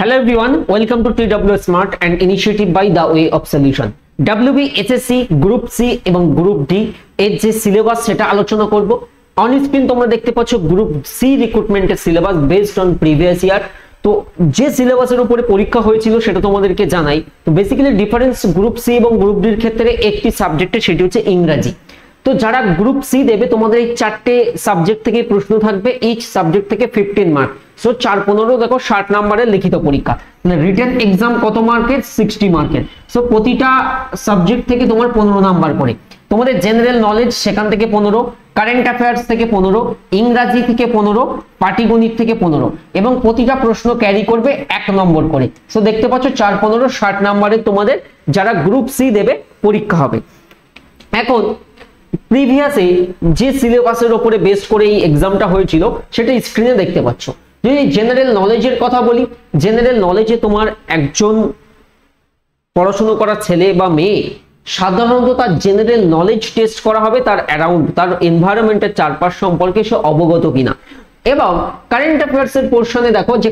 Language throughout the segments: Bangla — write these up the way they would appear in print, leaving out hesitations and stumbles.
Hello everyone, welcome to TW Smart and initiative by the way of solution. WB SSC group C এবং গ্রুপ ডি এর যে সিলেবাস সেটা আলোচনা করব। অন স্ক্রিন তোমরা দেখতে পাচ্ছ গ্রুপ সি রিক্রুটমেন্টের syllabus based on previous year. তো যে সিলেবাসের উপরে পরীক্ষা হয়েছিল সেটা তোমাদেরকে জানাই। তো বেসিক্যালি ডিফারেন্স গ্রুপ সি এবং গ্রুপ ডির ক্ষেত্রে একটি সাবজেক্টে সেটি হচ্ছে ইংরেজি। তো যারা গ্রুপ সি দেবে তোমাদের এই চারটে সাবজেক্ট থেকে প্রশ্ন থাকবে, ইচ সাবজেক্ট থেকে 15 মার্ক। সো 4-15 দেখো 60 নম্বরের লিখিত পরীক্ষা, মানে রিটেন এক্সাম কত মার্কের? 60 মার্কের। সো প্রতিটা সাবজেক্ট থেকে তোমার 15 নাম্বার করে। তোমাদের জেনারেল নলেজ সেখান থেকে 15, কারেন্ট অ্যাফেয়ার্স থেকে 15, ইংরাজি থেকে 15, পাটিগণিত থেকে 15 এবং প্রতিটা প্রশ্ন ক্যারি করবে 1 নম্বর করে। সো দেখতে পাচ্ছ 4-15 60 নম্বরের তোমাদের যারা গ্রুপ সি দেবে পরীক্ষা হবে। এখন প্রিভিয়াসে যে সিলেবাসের উপরে বেস করে এই এক্সামটা হয়েছিল সেটা স্ক্রিনে দেখতে পাচ্ছ। যদি জেনারেল নলেজের কথা বলি, জেনারেল নলেজে তোমার একজন পড়াশোনা করা ছেলে বা মেয়ে সাধারণত তার জেনারেল নলেজ টেস্ট করা হবে, তার অ্যারাউন্ড তার এনভায়রনমেন্টের চারপাশ সম্পর্কে সে অবগত কিনা। এবং কারেন্ট অ্যাফেয়ার্স এর পোর্শনে দেখো যে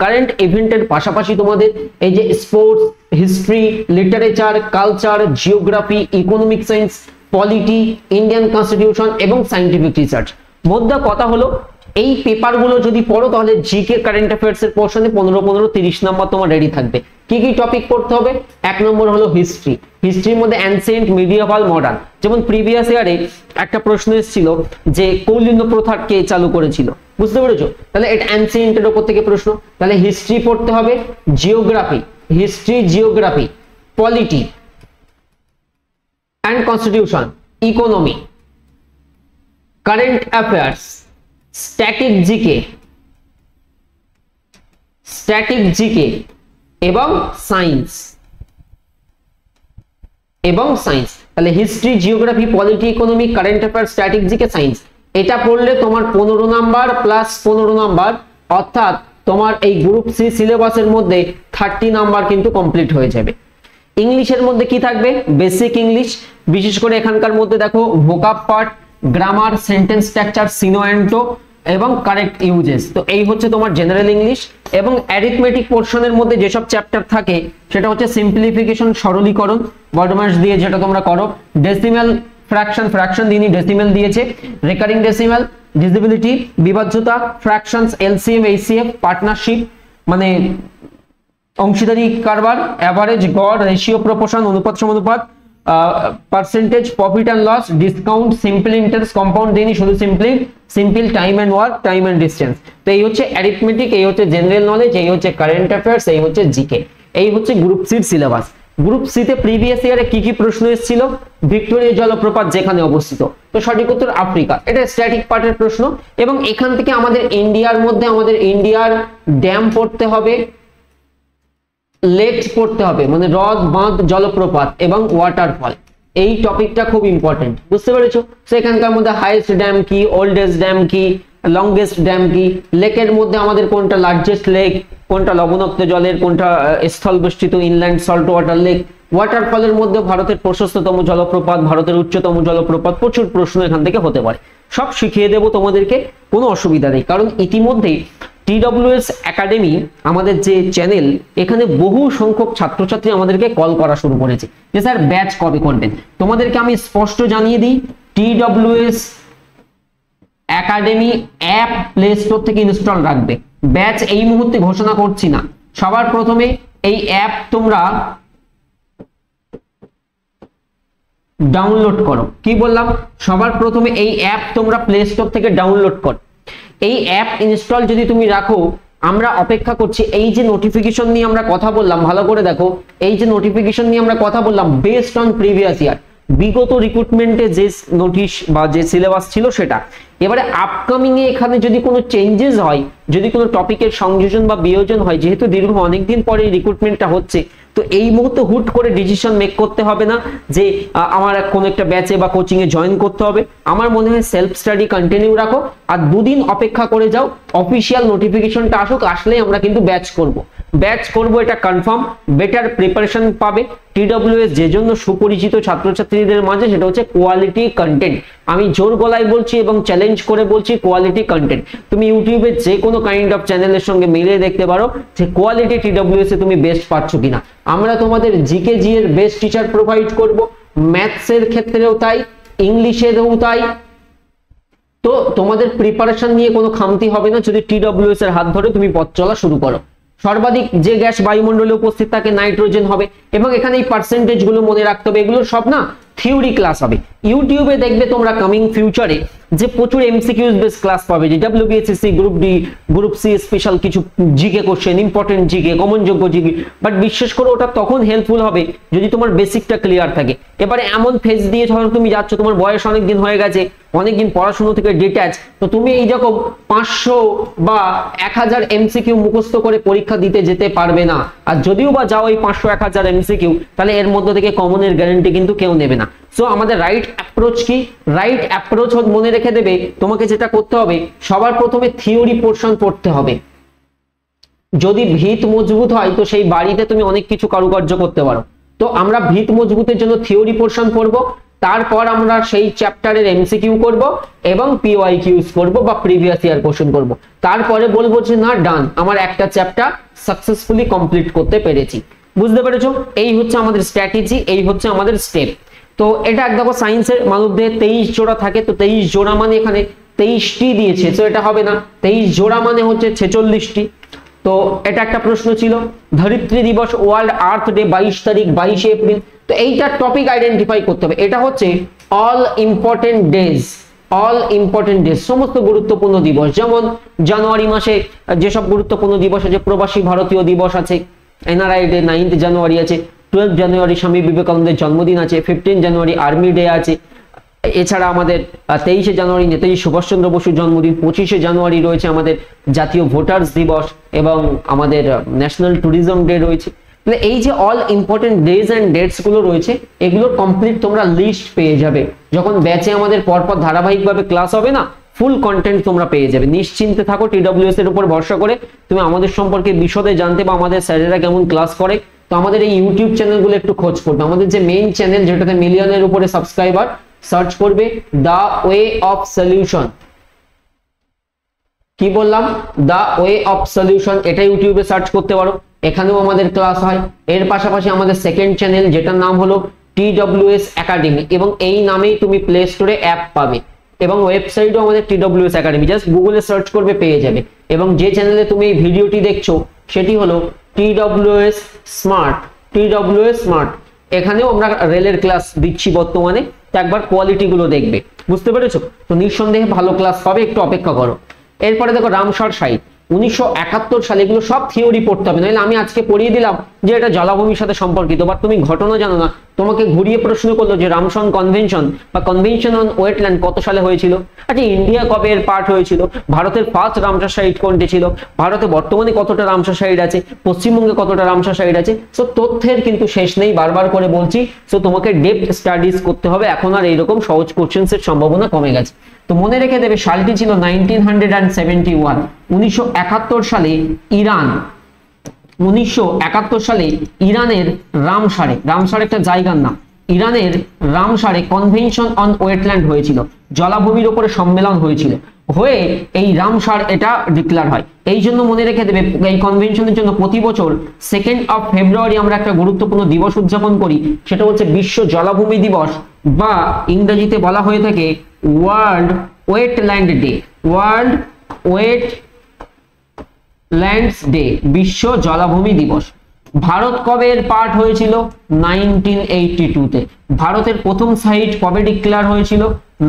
কারেন্ট ইভেন্টের পাশাপাশি তোমাদের এই যে sports, history, literature, culture, geography, economic science, polity, Indian constitution এবং সায়েন্টিফিক রিসার্চ। মধ্যে কথা হলো এই পেপারগুলো যদি পড়ো তাহলে জিকে কারেন্ট অ্যাফেয়ার্স এর পোর্শনে 15-30 নাম্বার তোমার রেডি থাকবে। কি কি টপিক পড়তে হবে? 1 নম্বর হলো হিস্ট্রি। হিস্ট্রির মধ্যে অ্যানসিয়েন্ট, মিডিয়েভাল, মডার্ন। যেমন প্রিভিয়াস ইয়ারে একটা প্রশ্ন এসেছিল যে কৌলিন্য প্রথা কে চালু করেছিল, বুঝতে পেরেছো? তাহলে এটা অ্যানসিয়েন্টের উপর থেকে প্রশ্ন। তাহলে হিস্ট্রি পড়তে হবে, geography, history, geography, polity and constitution, economy, current affairs, static GK এবং সায়েন্স তাহলে history, geography, polity, economy, current affairs, static GK, science. এটা পড়লে তোমার 15 নাম্বার প্লাস 15 নাম্বার, অর্থাৎ তোমার এই গ্রুপ সি সিলেবাসের মধ্যে 30 নাম্বার কিন্তু কমপ্লিট হয়ে যাবে। ইংলিশের মধ্যে কি থাকবে? বেসিক ইংলিশ, বিশেষ করে এখানকার মধ্যে দেখো vocab part, grammar, sentence structure, সিনোঅ্যান্টো এবং কারেক্ট ইউজেস। তো এই হচ্ছে তোমার জেনারেল ইংলিশ। এবং অ্যারিথমেটিক পোর্শনের মধ্যে যেসব চ্যাপ্টার থাকে সেটা হচ্ছে সিম্পলিফিকেশন, সরলীকরণ, বর্ডমাস দিয়ে যেটা তোমরা করো, ডেসিমেল, ফ্র্যাকশন দিয়ে ডেসিমেল দিয়েছে, রেকারিং ডেসিমেল, ডিভিজিবিলিটি, বিভাজ্যতা, ফ্র্যাকশনস, এলসিএম, এইচসিএফ, পার্টনারশিপ মানে অংশীদারি কারবার, অ্যাভারেজ, গড়, রেশিও, প্রপোর্শন, অনুপাত সমানুপাত, percentage, profit and loss, discount, simple interest, compound দিইনি, শুধু simple, time and work, time and distance. তো এই হচ্ছে অ্যারিথমেটিক, এই হচ্ছে জেনারেল নলেজ, এই হচ্ছে কারেন্ট অ্যাফেয়ার্স, এই হচ্ছে জিকে। এই হচ্ছে গ্রুপ সির সিলেবাস। গ্রুপ সি তে প্রিভিয়াস ইয়ারে কি কি প্রশ্ন এসেছিল? ভিক্টোরিয়া জলপ্রপাত যেখানে অবস্থিত, তো সঠিক উত্তর আফ্রিকা। এটা স্ট্যাটিক পার্টের প্রশ্ন। এবং এখান থেকে আমাদের ইন্ডিয়ার মধ্যে আমাদের ইন্ডিয়ার ড্যাম পড়তে হবে, লেকস পড়তে হবে, মানে হ্রদ, বাঁধ, জলপ্রপাত এবং ওয়াটারফল। এই টপিকটা খুব ইম্পর্টেন্ট, বুঝতে পেরেছো? তো এখানকার মধ্যে হাইয়েস্ট ড্যাম কি, ওল্ডেস্ট ড্যাম কি, লংগেস্ট ড্যাম কি, লেকের মধ্যে আমাদের কোনটা লার্জেস্ট লেক, কোনটা লবণাক্ত জলের, কোনটা স্থলবেষ্টিত ইনল্যান্ড সল্ট ওয়াটার লেক, ওয়াটারফলের মধ্যে ভারতের প্রশস্ততম জলপ্রপাত, ভারতের উচ্চতম জলপ্রপাত। প্রচুর প্রশ্ন এখান থেকে হতে পারে। সব শিখিয়ে দেবো তোমাদেরকে, কোনো অসুবিধা নেই। কারণ ইতিমধ্যেই TWS একাডেমি আমাদের যে চ্যানেল, এখানে বহু সংখ্যক ছাত্রছাত্রী আমাদেরকে কল করা শুরু করেছে যে স্যার ব্যাচ কবে করবেন। তোমাদেরকে আমি স্পষ্ট জানিয়ে দিই, TWS academy app play store থেকে ইনস্টল রাখবে। ব্যাচ এই মুহূর্তে ঘোষণা করছি না। সবার প্রথমে এই অ্যাপ তোমরা ডাউনলোড করো। কি বললাম? সবার প্রথমে এই অ্যাপ তোমরা প্লে স্টোর থেকে ডাউনলোড করো। এই অ্যাপ ইনস্টল যদি তুমি রাখো, আমরা অপেক্ষা করছি। এই যে নোটিফিকেশন নিয়ে আমরা কথা বললাম, ভালো করে দেখো, এই যে নোটিফিকেশন নিয়ে আমরা কথা বললাম বেসড অন প্রিভিয়াস ইয়ার, বিগত রিক্রুটমেন্টে যে নোটিশ বা যে সিলেবাস ছিল সেটা। এবারে আপকামিং এ এখানে যদি কোনো চেঞ্জেস হয়, যদি কোনো টপিকের সংযোজন বা বিয়োজন হয়, যেহেতু দীর্ঘ অনেকদিন পরে রিক্রুটমেন্টটা হচ্ছে, তো এই মুহূর্তে হুট করে ডিসিশন মেক করতে হবে না যে আমার কোনো একটা ব্যাচে বা কোচিং এ জয়েন করতে হবে। আমার মনে হয় সেলফ স্টাডি কন্টিনিউ রাখো, আর 2 দিন অপেক্ষা করে যাও, অফিসিয়াল নোটিফিকেশনটা আসুক, আসলেই আমরা কিন্তু ব্যাচ করব, এটা কনফার্ম। বেটার প্রিপারেশন পাবে, TWS যে জন্য সুপরিচিত ছাত্রছাত্রীদের মাঝে, সেটা হচ্ছে কোয়ালিটি কন্টেন্ট। আমি জোর গলায় বলছি এবং চ্যালেঞ্জ করে বলছি, কোয়ালিটি কন্টেন্ট। তুমি ইউটিউবে যে কোনো কাইন্ড অফ চ্যানেলের সঙ্গে মিলিয়ে দেখতে পারো যে কোয়ালিটি TWS এ তুমি বেস্ট পাচ্ছ কিনা। আমরা তোমাদের জিকে জি এর বেস্ট টিচার প্রোভাইড করব, ম্যাথসের ক্ষেত্রেও তাই, ইংলিশেরও তাই। তো তোমাদের প্রিপারেশন নিয়ে কোনো খামতি হবে না যদি TWS এর হাত ধরে তুমি পথ চলা শুরু করো। সর্বাধিক যে গ্যাস বায়ুমণ্ডলে উপস্থিত থাকে নাইট্রোজেন হবে, এবং এখানে এই পার্সেন্টেজ গুলো মনে রাখতে হবে। এগুলো সব না থিওরি ক্লাস হবে। ইউটিউবে দেখবে তোমরা কামিং ফিউচারে যে প্রচুর এমসিকিউজ বেস ক্লাস পাবে, যে WBSSC, group D, group C special কিছু জিকে কোশ্চেন, ইম্পর্টেন্ট জিকে, কমনযোগ্য জিকে। বাট বিশেষ করে ওটা তখন হেল্পফুল হবে যদি তোমার বেসিকটা ক্লিয়ার থাকে। এবারে এমন ফেজ দিয়ে ধরো তুমি যাচ্ছ, তোমার বয়স অনেক দিন হয়ে গেছে, অনেকদিন পড়াশোনা থেকে ডিট্যাচ, তো তুমি এই রকম 500 বা 1000 এমসিকিউ মুখস্থ করে পরীক্ষা দিতে যেতে পারবে না। আর যদিও বা যাও এই 500-1000 এমসিকিউ, তাহলে এর মধ্যে থেকে কমনের গ্যারান্টি কিন্তু কেউ নেবে না। সো আমাদের রাইট অ্যাপ্রোচ কি? রাইট অ্যাপ্রোচ মনে রেখে দেবে, তোমাকে যেটা করতে হবে, সবার প্রথমে থিওরি পোর্শন পড়তে হবে। যদি ভিত মজবুত হয় তো সেই বাড়িতে তুমি অনেক কিছু কারুকার্য করতে পারো। তো আমরা ভিত মজবুতের জন্য থিওরি পোর্শন পড়বো, তারপর আমরা সেই চ্যাপ্টারের এমসিকিউ করব এবং পিওয়াইকিউস করব বা প্রিভিয়াস ইয়ার কোশ্চেন করব। তারপরে বলবো যে না ডান, আমার একটা চ্যাপ্টার সাকসেসফুলি কমপ্লিট করতে পেরেছি। বুঝতে পেরেছো? এই হচ্ছে আমাদের স্ট্র্যাটেজি, এই হচ্ছে আমাদের স্টেপ। তো এটা দেখো সায়েন্সের মানবদেহে 23 জোড়া থাকে, তো 23 জোড়া মানে এখানে 23টি দিয়েছে, তো এটা হবে না। 23 জোড়া মানে হচ্ছে 46টি। তো এটা একটা প্রশ্ন ছিল। ধরিত্রী দিবস, ওয়ার্ল্ড আর্থ ডে 22 তারিখ, 22 এপ্রিল। তো এইটা টপিক আইডেন্টিফাই করতে হবে। এটা হচ্ছে all important days, all important days, সমস্ত গুরুত্বপূর্ণ দিবস। যেমন জানুয়ারি মাসে যেসব গুরুত্বপূর্ণ দিবস আছে, প্রবাসী ভারতীয় দিবস আছে, NRI ডে 9 জানুয়ারি আছে, 12 জানুয়ারি স্বামী বিবেকানন্দের জন্মদিন আছে, 15 জানুয়ারি আর্মি ডে আছে। এছাড়া আমাদের 23 জানুয়ারি নেতাজি সুভাষচন্দ্র বসুর জন্মদিন, 25 জানুয়ারি রয়েছে আমাদের জাতীয় ভোটার্স দিবস, এবং আমাদের ন্যাশনাল ট্যুরিজম ডে রয়েছে। মানে এই যে all important days and dates গুলো রয়েছে, এগুলোর কমপ্লিট তোমরা লিস্ট পেয়ে যাবে যখন ব্যাচে আমাদের পরপর ধারাবাহিকভাবে ক্লাস হবে না। ফুল কন্টেন্ট তোমরা পেয়ে যাবে, নিশ্চিন্তে থাকো। TWS এর উপর ভরসা করে তুমি আমাদের সম্পর্কে বিশদে জানতে বা আমাদের স্যারেরা কেমন ক্লাস করে, তো আমাদের এই ইউটিউব চ্যানেলগুলো একটু খোঁজ করবে। আমাদের যে মেইন চ্যানেল, যেটাতে মিলিয়নের উপরে সাবস্ক্রাইবার, সার্চ করবে দ্য ওয়ে অফ সলিউশন। কি বললাম? দ্য ওয়ে অফ সলিউশন, এটা ইউটিউবে সার্চ করতে পারো, এখানেও আমাদের ক্লাস হয়। এর পাশাপাশি আমাদের সেকেন্ড চ্যানেল, যেটার নাম হলো TWS একাডেমি, এবং এই নামেই তুমি প্লে স্টোরে অ্যাপ পাবে, এবং ওয়েবসাইটও আমাদের TWS একাডেমি, জাস্ট গুগলে সার্চ করবে পেয়ে যাবে। এবং যে চ্যানেলে তুমি এই ভিডিওটি দেখছো সেটি হলো TWS স্মার্ট, TWS স্মার্ট। এখানেও আমরা রেলের ক্লাস দিচ্ছি বর্তমানে, তো একবার কোয়ালিটি গুলো দেখবে। বুঝতে পেরেছো? তো নিঃসন্দেহে ভালো ক্লাস পাবে, একটু অপেক্ষা করো। এরপরে দেখো রামসার সাইট, 1971 সালে। এগুলো সব থিওরি পড়তে হবে, নাহলে আমি আজকে পড়িয়ে দিলাম যে এটা জলাভূমির সাথে সম্পর্কিত, বাট তুমি ঘটনা জানো না। তোমাকে ঘুরিয়ে প্রশ্ন করলো যে রামসার কনভেনশন বা কনভেনশন অন ওয়েটল্যান্ড কত সালে হয়েছিল? আচ্ছা, ইন্ডিয়া কবে এর পার্ট হয়েছিল? ভারতের ফার্স্ট রামসার সাইট কোনটি ছিল? ভারতে বর্তমানে কতটা রামসার সাইট আছে? পশ্চিমবঙ্গে কতটা রামসার সাইট আছে? সো তথ্যের কিন্তু শেষ নেই, বারবার করে বলছি। সো তোমাকে ডেপথ স্টাডিজ করতে হবে। এখন আর এইরকম সহজ কোশ্চেন্সের সম্ভাবনা কমে গেছে। তো মনে রেখে দেবে, সালটি ছিল 1971। 1971 সালে ইরান, 1971 সালে ইরানের রামসারে, রামসার একটা জায়গার নাম, ইরানের রামসারে কনভেনশন অন ওয়েটল্যান্ড হয়েছিল, জলাভূমির উপরে সম্মেলন হয়েছিল। হয়ে এই রামসার এটা ডিক্লেয়ার হয়। এই জন্য মনে রেখে দেবে, এই কনভেনশনের জন্য প্রতি বছর 2 ফেব্রুয়ারি আমরা একটা গুরুত্বপূর্ণ দিবস উদযাপন করি, সেটা হচ্ছে বিশ্ব জলাভূমি দিবস, বা ইংরেজিতে বলা হয়ে থাকে world wetland day, world wetlands day, বিশ্ব জলাভূমি দিবস। ভারত কবে এর পার্ট হয়েছিল? 1982-তে। ভারতের প্রথম সাইট কবে ডিক্লেয়ার হয়েছিল?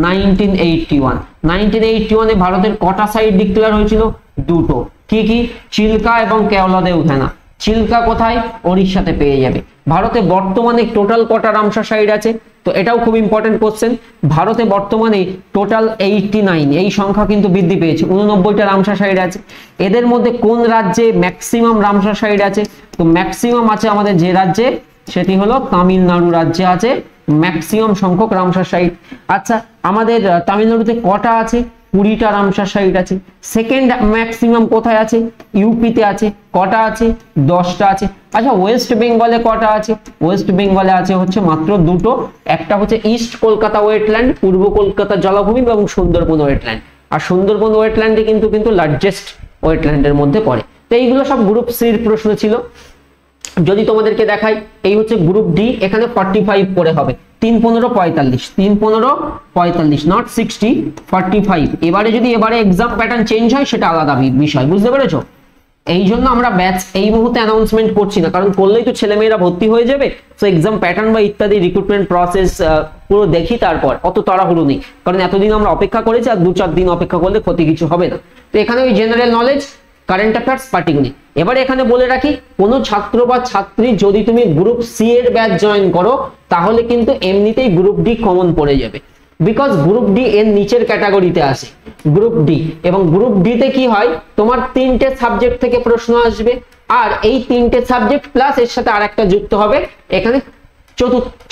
1981। 1981-এ ভারতের কটা সাইট ডিক্লেয়ার হয়েছিল? 2টো। কি কি? চিল্কা এবং কেওলাদেও থানা। চিল্কা কোথায়? ওড়িশাতে পেয়ে যাবে। ভারতে বর্তমানে টোটাল কটা রামসার সাইট আছে? তো এটাও খুব ইম্পর্টেন্ট কোশ্চেন। ভারতে বর্তমানে টোটাল 89, এই সংখ্যা কিন্তু বৃদ্ধি পেয়েছে, 89টা রামসার সাইট আছে। এদের মধ্যে কোন রাজ্যে ম্যাক্সিমাম রামসার সাইট আছে? তো ম্যাক্সিমাম আছে আমাদের যে রাজ্যে, সেটি হলো তামিলনাড়ু রাজ্যে আছে ম্যাক্সিমাম সংখ্যক রামসার সাইট। আচ্ছা, আমাদের তামিলনাড়ুতে কটা আছে? 20টা রামসার সাইট আছে। সেকেন্ড ম্যাক্সিমাম কোথায় আছে? ইউপিতে আছে। কটা আছে? 10টা আছে। আচ্ছা ওয়েস্ট বেঙ্গলে কটা আছে? ওয়েস্ট বেঙ্গলে আছে হচ্ছে মাত্র 2টো, একটা হচ্ছে ইস্ট কলকাতা ওয়েটল্যান্ড, পূর্ব কলকাতা জলাভূমি এবং সুন্দরবন ওয়েটল্যান্ড। আর সুন্দরবন ওয়েটল্যান্ডে কিন্তু লার্জেস্ট ওয়েটল্যান্ডের মধ্যে পড়ে। তো এইগুলো সব গ্রুপ সির প্রশ্ন ছিল। যদি তোমাদেরকে দেখাই, এই হচ্ছে গ্রুপ ডি, এখানে 45 করে হবে, 3 15 45, 3 15 45, নট 60, 45। এবারে যদি এক্সাম প্যাটার্ন চেঞ্জ হয় সেটা আলাদা বিষয়, বুঝতে পেরেছো? এই জন্য আমরা ব্যাচ এই মুহূর্তে অ্যানাউন্সমেন্ট করছি না, কারণ করলেই তো ছেলেমেয়েরা ভর্তি হয়ে যাবে। তো এক্সাম প্যাটার্ন বা ইত্যাদি রিক্রুটমেন্ট প্রসেস পুরো দেখি, তারপর অত তাড়াহুড়ো নেই, কারণ এতদিন আমরা অপেক্ষা করেছি, আর 2-4 দিন অপেক্ষা করলে ক্ষতি কিছু হবে না। তো এখানে ওই জেনারেল নলেজ, কারেন্ট অ্যাফেয়ার্স, পাটিগণিত। এবারে এখানে বলে রাখি, কোনো ছাত্র বা ছাত্রী যদি তুমি গ্রুপ সি এর ব্যাচ জয়েন করো, তাহলে কিন্তু এমনিতেই গ্রুপ ডি কমন পড়ে যাবে, বিকজ গ্রুপ ডি এর নিচের ক্যাটাগরিতে আসে গ্রুপ ডি। এবং গ্রুপ ডি তে কি হয়, তোমার 3টে সাবজেক্ট থেকে প্রশ্ন আসবে, আর এই 3টে সাবজেক্ট প্লাস এর সাথে আরেকটা যুক্ত হবে, এখানে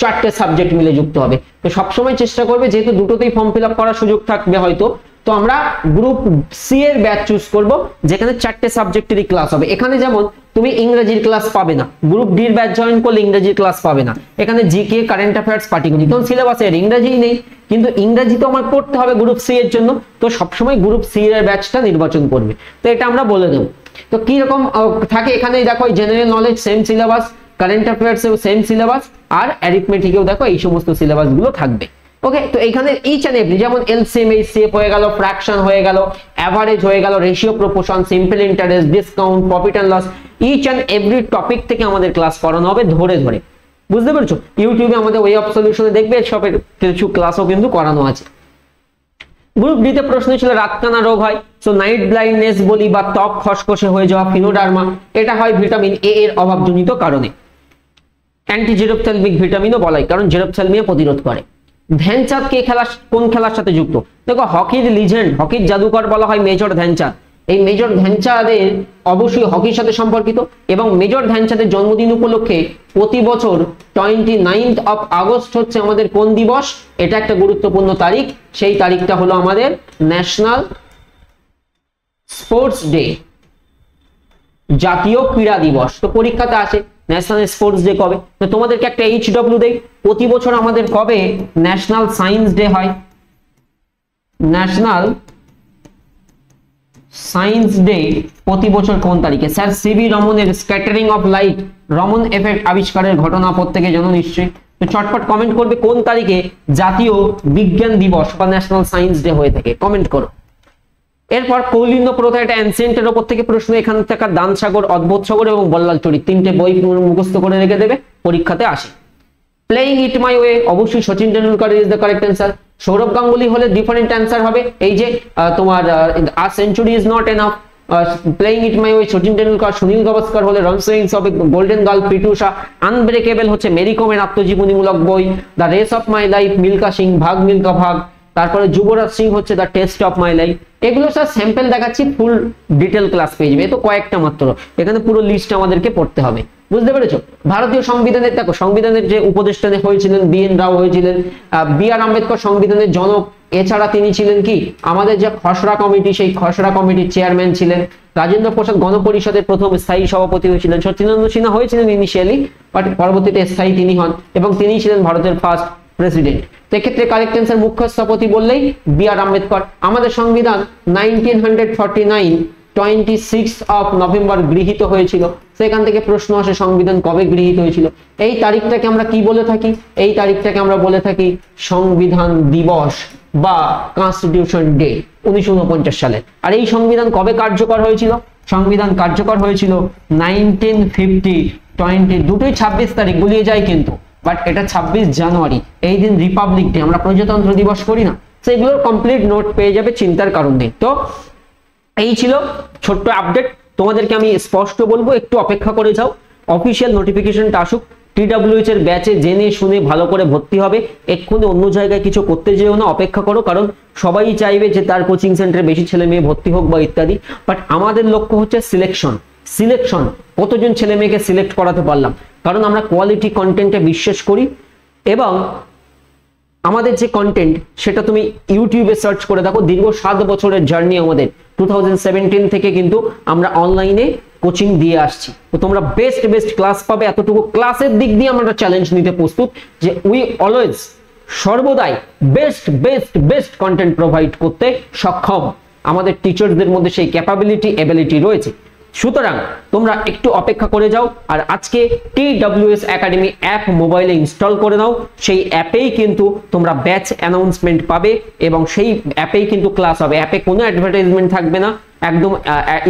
4টে সাবজেক্ট মিলে যুক্ত হবে। তো সবসময় চেষ্টা করবে, যেহেতু দুটোতেই ফর্ম ফিল আপ করার সুযোগ থাকবে হয়তো, তো আমরা গ্রুপ সি এর ব্যাচ চুজ করব, যেখানে 4টে সাবজেক্টেরই ক্লাস হবে। এখানে যেমন তুমি ইংরেজির ক্লাস পাবে না, গ্রুপ ডি এর ব্যাচ জয়েন করলে ইংরেজির ক্লাস পাবে না। এখানে জিকে, কারেন্ট অ্যাফেয়ার্স, পাটিগণিত, কারণ সিলেবাসে ইংরেজিই নেই, কিন্তু ইংরেজি তো আমার পড়তে হবে গ্রুপ সি এর জন্য, তো সবসময় গ্রুপ সি এর ব্যাচটা নির্বাচন করবে। তো এটা আমরা বলে দেব। তো কি রকম থাকে এখানে দেখো, general knowledge same syllabus, current অ্যাফেয়ার্সেও সেম সিলেবাস, আর অ্যারিথমেটিকেও দেখো এই সমস্ত সিলেবাস গুলো থাকবে। ওকে, তো এইখানে ইচ এন্ড এভরি, যেমন এলসিএম, এইচসিএফ হয়ে গেল, ফ্র্যাকশন হয়ে গেল, অ্যাভারেজ হয়ে গেল, ratio proportion, simple interest, discount, profit and loss, each and every topic থেকে আমাদের ক্লাস করানো হবে ধরে ধরে, বুঝতে পেরেছো? ইউটিউবে আমাদের ওয়ে অফ সলিউশনে দেখবে সবের কিছু ক্লাসও কিন্তু করানো আছে। গ্রুপ ডি তে প্রশ্ন ছিল রাতকানা রোগ হয়, সো নাইট ব্লাইন্ডনেস বলি, বা ত্বক খসখসে হয়ে যাওয়া, ফিনোডার্মা, এটা হয় ভিটামিন এ এর অভাবজনিত কারণে। অ্যান্টি জেরপ্থ্যালমিক ভিটামিনও বলা হয়, কারণ জেরপ্থ্যালমিয়া প্রতিরোধ করে। ধ্যানচাঁদ কোন খেলার সাথে যুক্ত? দেখো, হকির লিজেন্ড, হকির জাদুকর বলা হয় মেজর ধ্যানচাঁদ। এই মেজর ধ্যানচাঁদের অবশ্যই হকির সাথে সম্পর্কিত, এবং মেজর ধ্যানচাঁদের জন্মদিন উপলক্ষে প্রতি বছর 29th of August হচ্ছে আমাদের কোন দিবস? এটা একটা গুরুত্বপূর্ণ তারিখ, সেই তারিখটা হলো আমাদের ন্যাশনাল স্পোর্টস ডে, জাতীয় ক্রীড়া দিবস। তো পরীক্ষাতে আসে ন্যাশনাল স্পোর্টস ডে কবে, তো তোমাদেরকে একটা HW দেই, প্রতি বছর আমাদের কবে ন্যাশনাল সায়েন্স ডে হয়? ন্যাশনাল সায়েন্স ডে প্রতি বছর কোন তারিখে? স্যার সিভি রমনের scattering of light, Raman effect আবিষ্কারের ঘটনা প্রত্যেকে জানো নিশ্চয়ই। তো চটপট কমেন্ট করবে কোন তারিখে জাতীয় বিজ্ঞান দিবস বা ন্যাশনাল সায়েন্স ডে হয়ে থাকে, কমেন্ট করো। এরপর কৌলিন্য প্রথা, এটা অ্যানসিয়েন্টের উপর থেকে প্রশ্ন। এখান থেকে দান সাগর, অদ্ভুত সাগর এবং বল্লাল চরিত 3টে বই মুখস্থ করে রেখে দেবে, পরীক্ষাতে আসে। প্লেইং ইট মাই ওয়ে, অবশ্যই Sachin Tendulkar is the correct answer. Sourav Ganguly হলে ডিফারেন্ট অ্যান্সার হবে, এই যে তোমার a century is not enough, playing it my way Sachin Tendulkar. Sunil Gavaskar হলে রনসুইংস হবে golden girl P T Usha. Unbreakable হচ্ছে মেরি কমের আত্মজীবনীমূলক বই। The race of my life Milkha Singh, Bhaag Milkha Bhaag. তারপরে যুবরাজ সিং হচ্ছে the test of my life. এগুলো স্যার স্যাম্পল দেখাচ্ছি, ফুল ডিটেল ক্লাস পেয়ে যাবে, এ তো কয়েকটা মাত্র, এখানে পুরো লিস্ট আমাদেরকে পড়তে হবে, বুঝতে পেরেছো? ভারতীয় সংবিধানের দেখো, সংবিধানের যে উপদেষ্টা হয়েছিলেন BN রাও হয়েছিলেন, BR আম্বেদকর সংবিধানের জনক। এছাড়া তিনি ছিলেন কি আমাদের যে খসড়া কমিটি, সেই খসড়া কমিটির চেয়ারম্যান ছিলেন। রাজেন্দ্র প্রসাদ গণপরিষদের প্রথম স্থায়ী সভাপতি হয়েছিলেন। সত্যেন্দ্র সিনহা হয়েছিলেন ইনিশিয়ালি, বাট পরবর্তীতে স্থায়ী তিনি হন, এবং তিনি ছিলেন ভারতের ফার্স্ট প্রেসিডেন্ট। সেক্ষেত্রে কারেক্ট অ্যান্সার মুখ্য স্থপতি বললেই BR আম্বেদকর। আমাদের সংবিধান 1949 26 of November গৃহীত হয়েছিল। সেখান থেকে প্রশ্ন আসে সংবিধান কবে গৃহীত হয়েছিল। এই তারিখটাকে আমরা কি বলে থাকি? এই তারিখটাকে আমরা বলে থাকি সংবিধান দিবস বা কনস্টিটিউশন ডে, 1949 সালে। আর এই সংবিধান কবে কার্যকর হয়েছিল? সংবিধান কার্যকর হয়েছিল 1950 দুটোই 26 তারিখ, গুলিয়ে যায় কিন্তু, বাট এটা 26 জানুয়ারি, এই দিন রিপাবলিক ডে, আমরা প্রজাতন্ত্র দিবস করি না। সেগুলোর কমপ্লিট নোট পেয়ে যাবে, চিন্তার কারণ নেই। তো এই ছিল ছোট্ট আপডেট, তোমাদেরকে আমি স্পষ্ট বলবো একটু অপেক্ষা করে যাও, অফিসিয়াল নোটিফিকেশনটা আসুক। TWH এর ব্যাচে জেনে শুনে ভালো করে ভর্তি হবে, এক্ষুনি অন্য জায়গায় কিছু করতে যেও না, অপেক্ষা করো, কারণ সবাই চাইবে যে তার কোচিং সেন্টারে বেশি ছেলে মেয়ে ভর্তি হোক বা ইত্যাদি, বাট আমাদের লক্ষ্য হচ্ছে সিলেকশন, কতজন ছেলে মেয়েকে সিলেক্ট করাতে পারলাম, কারণ আমরা কোয়ালিটি কন্টেন্টে বিশ্বাস করি এবং আমাদের যে কন্টেন্ট সেটা তুমি ইউটিউবে সার্চ করে দেখো, দীর্ঘ 7 বছরের জার্নি আমাদের, 2017 থেকে কিন্তু আমরা অনলাইনে কোচিং দিয়ে আসছি। তো তোমরা বেস্ট ক্লাস পাবে, এতটুকু ক্লাসের দিক দিয়ে আমরা চ্যালেঞ্জ নিতে প্রস্তুত যে উই অলওয়েজ, সর্বদাই বেস্ট কন্টেন্ট প্রোভাইড করতে সক্ষম। আমাদের টিচারদের মধ্যে সেই ক্যাপাবিলিটি এবিলিটি রয়েছে। সুতরাং তোমরা একটু অপেক্ষা করে যাও, আর আজকে TWS একাডেমি অ্যাপ মোবাইলে ইনস্টল করে নাও। সেই অ্যাপেই কিন্তু তোমরা ব্যাচ অ্যানাউন্সমেন্ট পাবে এবং সেই অ্যাপেই কিন্তু ক্লাস হবে। অ্যাপে কোনো অ্যাডভার্টাইজমেন্ট থাকবে না, একদম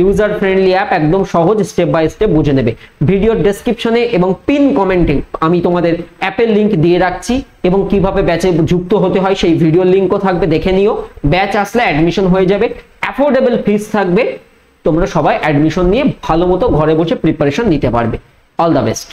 ইউজার ফ্রেন্ডলি অ্যাপ, একদম সহজ, স্টেপ বাই স্টেপ বুঝে নেবে। ভিডিওর ডেসক্রিপশনে এবং পিন কমেন্টে আমি তোমাদের অ্যাপের লিংক দিয়ে রাখছি এবং কিভাবে ব্যাচে যুক্ত হতে হয় সেই ভিডিওর লিংকও থাকবে, দেখে নিও। ব্যাচ আসলে অ্যাডমিশন হয়ে যাবে, অ্যাফোর্ডেবল ফিস থাকবে, তোমরা সবাই অ্যাডমিশন নিয়ে ভালো মতো ঘরে বসে প্রিপারেশন নিতে পারবে। All the best.